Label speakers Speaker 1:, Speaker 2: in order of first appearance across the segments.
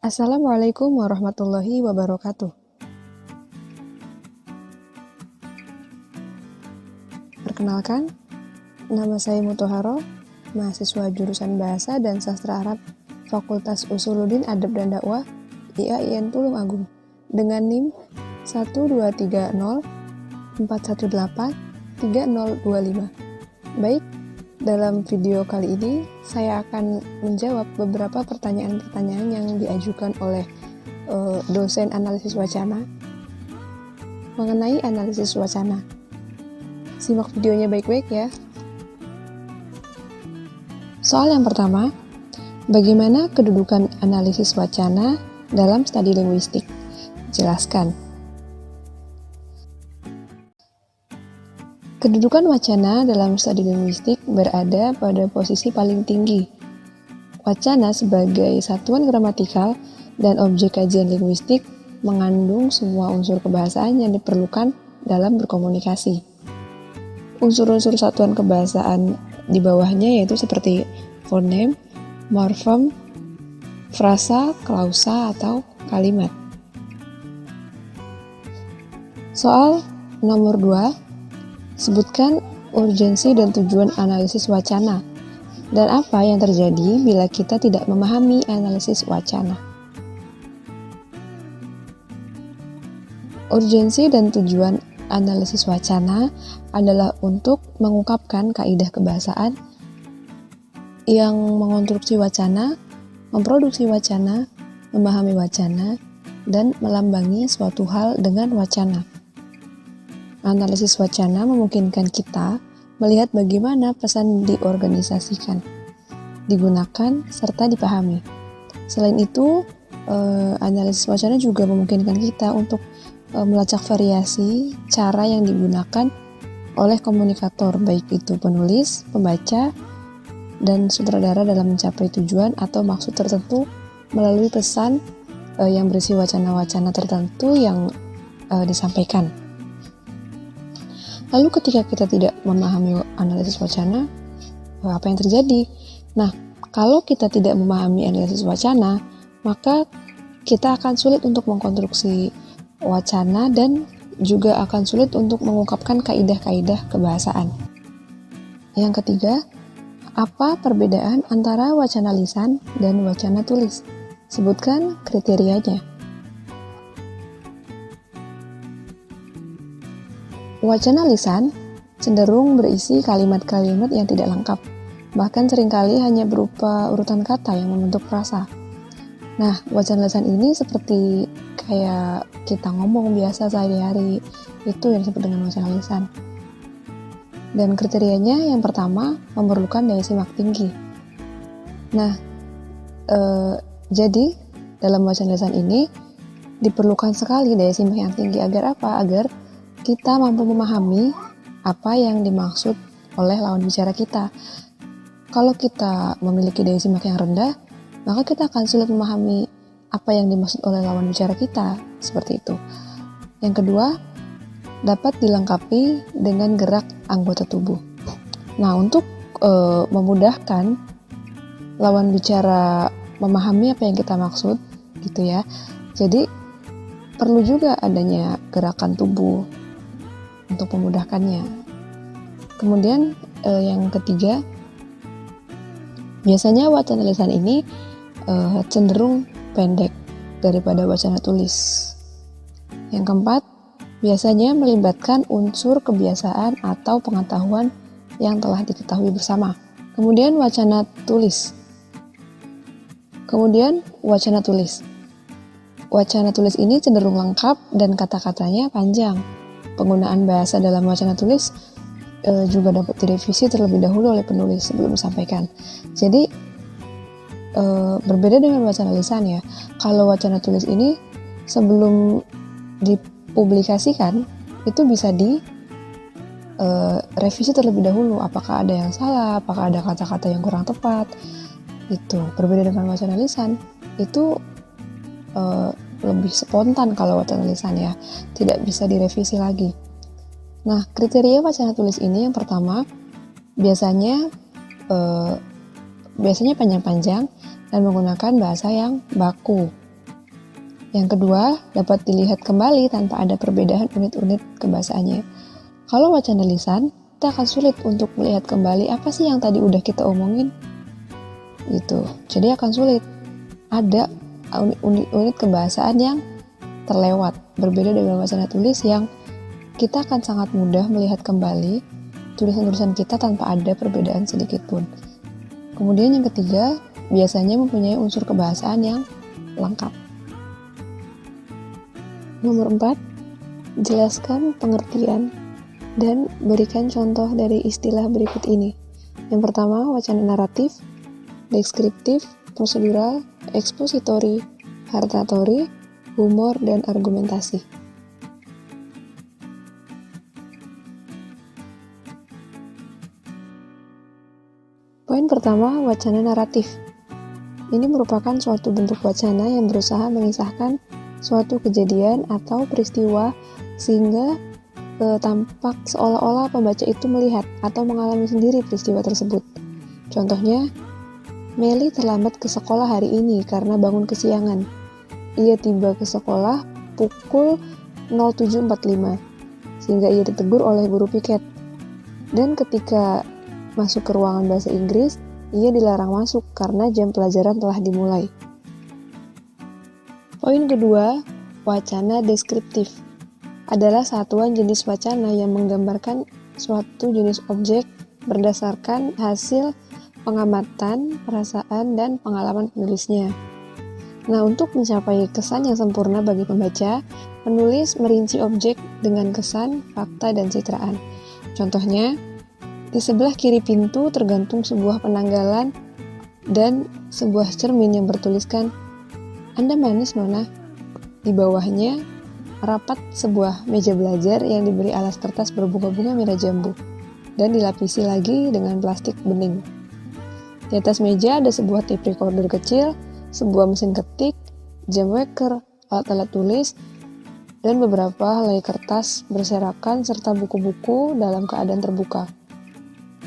Speaker 1: Assalamualaikum warahmatullahi wabarakatuh. Perkenalkan, nama saya Mutaharo, mahasiswa jurusan Bahasa dan Sastra Arab, Fakultas Usuluddin Adab dan Dakwah, IAIN Tulung Agung, dengan NIM 12304183025. Baik, dalam video kali ini saya akan menjawab beberapa pertanyaan-pertanyaan yang diajukan oleh dosen analisis wacana mengenai analisis wacana. Simak videonya baik-baik ya. Soal yang pertama, bagaimana kedudukan analisis wacana dalam studi linguistik? Jelaskan. Kedudukan wacana dalam studi linguistik berada pada posisi paling tinggi. Wacana sebagai satuan gramatikal dan objek kajian linguistik mengandung semua unsur kebahasaan yang diperlukan dalam berkomunikasi. Unsur-unsur satuan kebahasaan di bawahnya yaitu seperti fonem, morfem, frasa, klausa, atau kalimat. Soal nomor 2, sebutkan urgensi dan tujuan analisis wacana, dan apa yang terjadi bila kita tidak memahami analisis wacana. Urgensi dan tujuan analisis wacana adalah untuk mengungkapkan kaidah kebahasaan yang mengonstruksi wacana, memproduksi wacana, memahami wacana, dan melambangi suatu hal dengan wacana. Analisis wacana memungkinkan kita melihat bagaimana pesan diorganisasikan, digunakan, serta dipahami. Selain itu, analisis wacana juga memungkinkan kita untuk melacak variasi cara yang digunakan oleh komunikator, baik itu penulis, pembaca, dan sutradara dalam mencapai tujuan atau maksud tertentu melalui pesan yang berisi wacana-wacana tertentu yang disampaikan. Lalu ketika kita tidak memahami analisis wacana, apa yang terjadi? Nah, kalau kita tidak memahami analisis wacana, maka kita akan sulit untuk mengkonstruksi wacana dan juga akan sulit untuk mengungkapkan kaidah-kaidah kebahasaan. Yang ketiga, apa perbedaan antara wacana lisan dan wacana tulis? Sebutkan kriterianya. Wacana lisan cenderung berisi kalimat-kalimat yang tidak lengkap, bahkan seringkali hanya berupa urutan kata yang membentuk frasa. Nah, wacana lisan ini seperti kayak kita ngomong biasa sehari-hari, itu yang disebut dengan wacana lisan. Dan kriterianya yang pertama, memerlukan daya simak tinggi. Nah, jadi dalam wacana lisan ini diperlukan sekali daya simak yang tinggi. Agar apa? Agar kita mampu memahami apa yang dimaksud oleh lawan bicara kita. Kalau kita memiliki daya simak yang rendah, maka kita akan sulit memahami apa yang dimaksud oleh lawan bicara kita, seperti itu. Yang kedua, dapat dilengkapi dengan gerak anggota tubuh. Nah, untuk memudahkan lawan bicara memahami apa yang kita maksud, gitu ya. Jadi, perlu juga adanya gerakan tubuh untuk memudahkannya. Kemudian, yang ketiga, biasanya wacana lisan ini cenderung pendek daripada wacana tulis. Yang keempat, biasanya melibatkan unsur kebiasaan atau pengetahuan yang telah diketahui bersama. Kemudian wacana tulis. Wacana tulis ini cenderung lengkap dan kata-katanya panjang. Penggunaan bahasa dalam wacana tulis juga dapat direvisi terlebih dahulu oleh penulis sebelum disampaikan. Jadi, berbeda dengan wacana lisan ya. Kalau wacana tulis ini sebelum dipublikasikan itu bisa revisi terlebih dahulu, apakah ada yang salah, apakah ada kata-kata yang kurang tepat. Itu berbeda dengan wacana lisan, itu lebih spontan. Kalau wacana lisan ya tidak bisa direvisi lagi. Nah, kriteria wacana tulis ini yang pertama, biasanya panjang-panjang dan menggunakan bahasa yang baku. Yang kedua, dapat dilihat kembali tanpa ada perbedaan unit-unit kebahasaannya. Kalau wacana lisan, kita akan sulit untuk melihat kembali apa sih yang tadi udah kita omongin. Gitu. Jadi akan sulit. Ada unit-unit kebahasaan yang terlewat. Berbeda dengan wacana tulis yang kita akan sangat mudah melihat kembali tulisan-tulisan kita tanpa ada perbedaan sedikit pun. Kemudian yang ketiga, biasanya mempunyai unsur kebahasaan yang lengkap. Nomor 4, jelaskan pengertian dan berikan contoh dari istilah berikut ini. Yang pertama, wacana naratif, deskriptif, prosedural, ekspositori, hartatori, humor, dan argumentasi. Poin pertama, wacana naratif. Ini merupakan suatu bentuk wacana yang berusaha mengisahkan suatu kejadian atau peristiwa sehingga tampak seolah-olah pembaca itu melihat atau mengalami sendiri peristiwa tersebut. Contohnya, Meli terlambat ke sekolah hari ini karena bangun kesiangan. Ia tiba ke sekolah pukul 07.45 sehingga ia ditegur oleh guru piket. Dan ketika masuk ke ruangan bahasa Inggris, ia dilarang masuk karena jam pelajaran telah dimulai. Poin kedua, wacana deskriptif adalah satuan jenis wacana yang menggambarkan suatu jenis objek berdasarkan hasil pengamatan, perasaan, dan pengalaman penulisnya. Nah, untuk mencapai kesan yang sempurna bagi pembaca, penulis merinci objek dengan kesan, fakta, dan citraan. Contohnya, di sebelah kiri pintu tergantung sebuah penanggalan dan sebuah cermin yang bertuliskan, "Anda manis, Nona." Di bawahnya, rapat sebuah meja belajar yang diberi alas kertas berbunga-bunga merah jambu dan dilapisi lagi dengan plastik bening. Di atas meja ada sebuah tape recorder kecil, sebuah mesin ketik, jam waker, alat-alat tulis, dan beberapa helai kertas berserakan serta buku-buku dalam keadaan terbuka.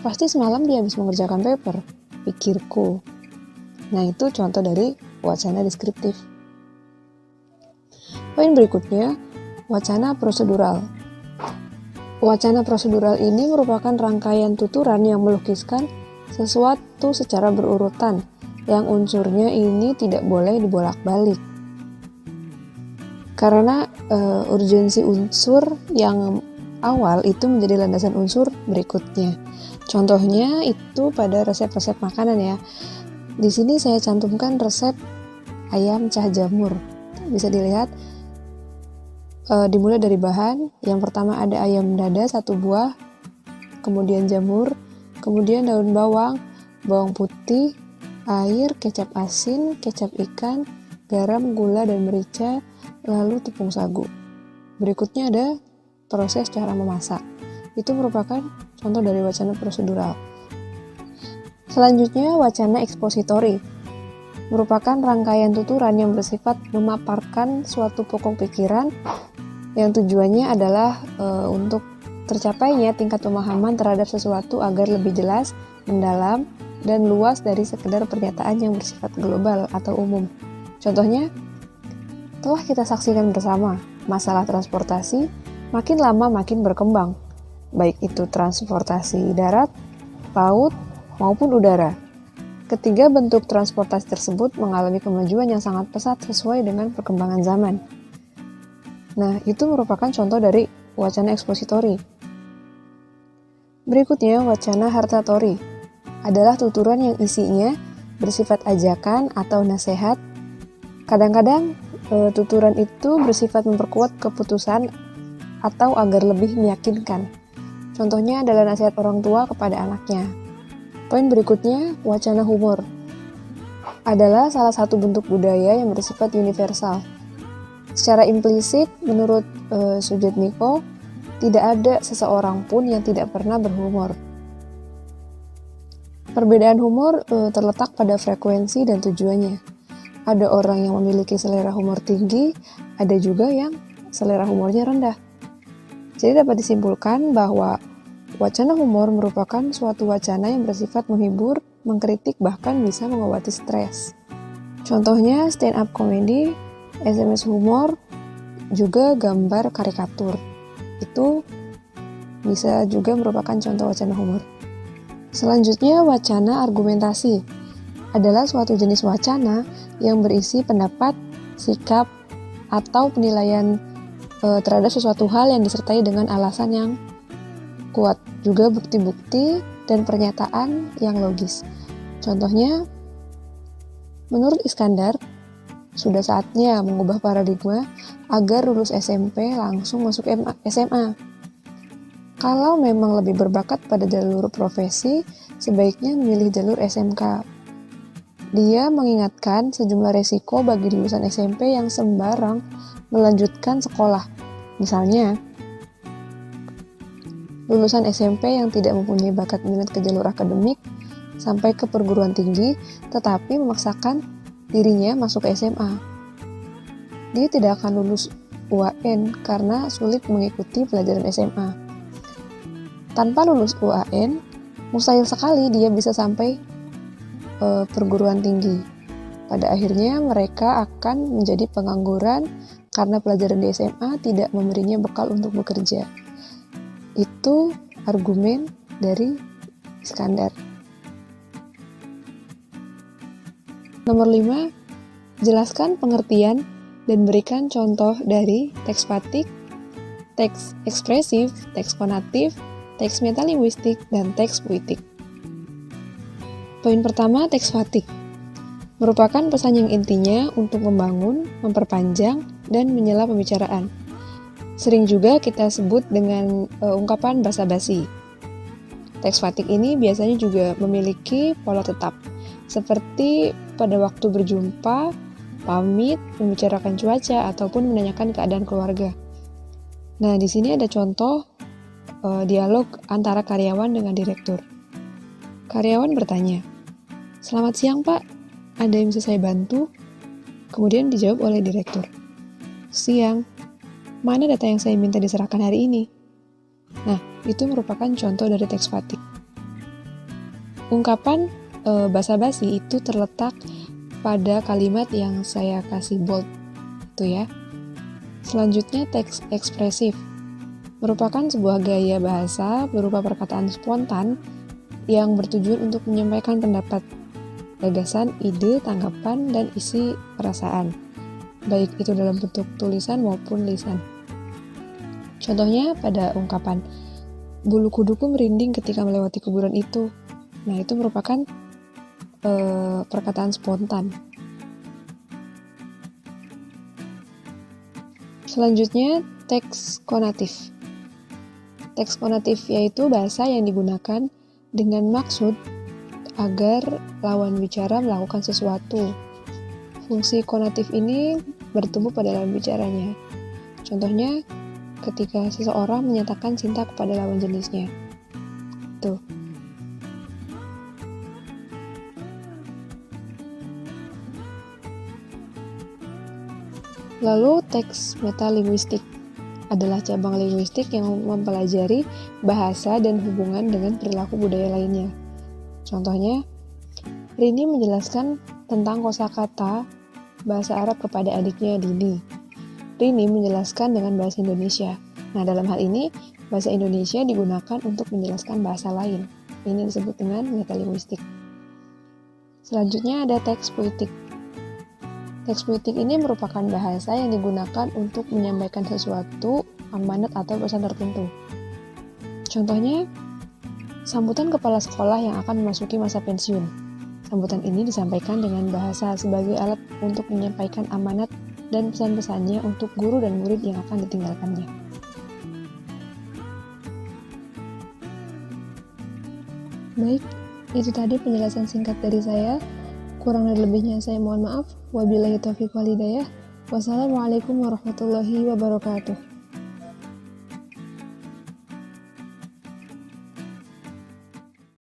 Speaker 1: Pasti semalam dia habis mengerjakan paper, pikirku. Nah, itu contoh dari wacana deskriptif. Poin berikutnya, wacana prosedural. Wacana prosedural ini merupakan rangkaian tuturan yang melukiskan sesuatu secara berurutan, yang unsurnya ini tidak boleh dibolak-balik. Karena urgensi unsur yang awal itu menjadi landasan unsur berikutnya. Contohnya itu pada resep-resep makanan ya. Di sini saya cantumkan resep ayam cah jamur. Bisa dilihat dimulai dari bahan. Yang pertama ada ayam dada 1 buah, kemudian jamur, kemudian daun bawang, bawang putih, air, kecap asin, kecap ikan, garam, gula, dan merica, lalu tepung sagu. Berikutnya ada proses cara memasak. Itu merupakan contoh dari wacana prosedural. Selanjutnya, wacana ekspositori merupakan rangkaian tuturan yang bersifat memaparkan suatu pokok pikiran yang tujuannya adalah untuk tercapainya tingkat pemahaman terhadap sesuatu agar lebih jelas, mendalam, dan luas dari sekedar pernyataan yang bersifat global atau umum. Contohnya, telah kita saksikan bersama, masalah transportasi makin lama makin berkembang, baik itu transportasi darat, laut, maupun udara. Ketiga bentuk transportasi tersebut mengalami kemajuan yang sangat pesat sesuai dengan perkembangan zaman. Nah, itu merupakan contoh dari wacana ekspositori. Berikutnya, wacana hartatori adalah tuturan yang isinya bersifat ajakan atau nasihat. Kadang-kadang tuturan itu bersifat memperkuat keputusan atau agar lebih meyakinkan. Contohnya adalah nasihat orang tua kepada anaknya. Poin berikutnya, wacana humor adalah salah satu bentuk budaya yang bersifat universal. Secara implisit, menurut Sudjetmiko, tidak ada seseorang pun yang tidak pernah berhumor. Perbedaan humor terletak pada frekuensi dan tujuannya. Ada orang yang memiliki selera humor tinggi, ada juga yang selera humornya rendah. Jadi dapat disimpulkan bahwa wacana humor merupakan suatu wacana yang bersifat menghibur, mengkritik, bahkan bisa mengobati stres. Contohnya stand up comedy, SMS humor juga gambar karikatur. Itu bisa juga merupakan contoh wacana humor. Selanjutnya, wacana argumentasi adalah suatu jenis wacana yang berisi pendapat, sikap, atau penilaian terhadap sesuatu hal yang disertai dengan alasan yang kuat, juga bukti-bukti dan pernyataan yang logis. Contohnya, menurut Iskandar, sudah saatnya mengubah paradigma agar lulus SMP langsung masuk SMA. Kalau memang lebih berbakat pada jalur profesi, sebaiknya memilih jalur SMK. Dia mengingatkan sejumlah resiko bagi lulusan SMP yang sembarang melanjutkan sekolah. Misalnya, lulusan SMP yang tidak mempunyai bakat minat ke jalur akademik sampai ke perguruan tinggi, tetapi memaksakan dirinya masuk ke SMA. Dia tidak akan lulus UAN karena sulit mengikuti pelajaran SMA. Tanpa lulus UAN, mustahil sekali dia bisa sampai perguruan tinggi. Pada akhirnya mereka akan menjadi pengangguran karena pelajaran di SMA tidak memberinya bekal untuk bekerja. Itu argumen dari Iskandar. Nomor 5, jelaskan pengertian dan berikan contoh dari teks fatik, teks ekspresif, teks konatif, teks metalinguistik, dan teks puitik. Poin pertama, teks fatik merupakan pesan yang intinya untuk membangun, memperpanjang, dan menyela pembicaraan. Sering juga kita sebut dengan ungkapan basa-basi. Teks fatik ini biasanya juga memiliki pola tetap, seperti pada waktu berjumpa, pamit, membicarakan cuaca, ataupun menanyakan keadaan keluarga. Nah, di sini ada contoh dialog antara karyawan dengan direktur. Karyawan bertanya, "Selamat siang, Pak. Ada yang bisa saya bantu?" Kemudian dijawab oleh direktur, "Siang. Mana data yang saya minta diserahkan hari ini?" Nah, itu merupakan contoh dari teks fatik. Ungkapan basa-basi itu terletak pada kalimat yang saya kasih bold, itu ya. Selanjutnya, teks ekspresif merupakan sebuah gaya bahasa berupa perkataan spontan yang bertujuan untuk menyampaikan pendapat, gagasan, ide, tanggapan, dan isi perasaan, baik itu dalam bentuk tulisan maupun lisan. Contohnya pada ungkapan, "Bulu kuduku merinding ketika melewati kuburan itu." Nah, itu merupakan perkataan spontan. Selanjutnya, teks konatif. Teks konatif yaitu bahasa yang digunakan dengan maksud agar lawan bicara melakukan sesuatu. Fungsi konatif ini bertumbuh pada lawan bicaranya. Contohnya, ketika seseorang menyatakan cinta kepada lawan jenisnya. Tuh. Lalu, teks metalinguistik adalah cabang linguistik yang mempelajari bahasa dan hubungan dengan perilaku budaya lainnya. Contohnya, Rini menjelaskan tentang kosakata bahasa Arab kepada adiknya Dini. Rini menjelaskan dengan bahasa Indonesia. Nah, dalam hal ini, bahasa Indonesia digunakan untuk menjelaskan bahasa lain. Ini disebut dengan metalinguistik. Selanjutnya ada teks puitik. Teks puitik ini merupakan bahasa yang digunakan untuk menyampaikan sesuatu, amanat atau pesan tertentu. Contohnya, sambutan kepala sekolah yang akan memasuki masa pensiun. Sambutan ini disampaikan dengan bahasa sebagai alat untuk menyampaikan amanat dan pesan-pesannya untuk guru dan murid yang akan ditinggalkannya. Baik, itu tadi penjelasan singkat dari saya. Kurang dan lebihnya saya mohon maaf. Wabillahi taufiq wal hidayah. Wassalamualaikum warahmatullahi wabarakatuh.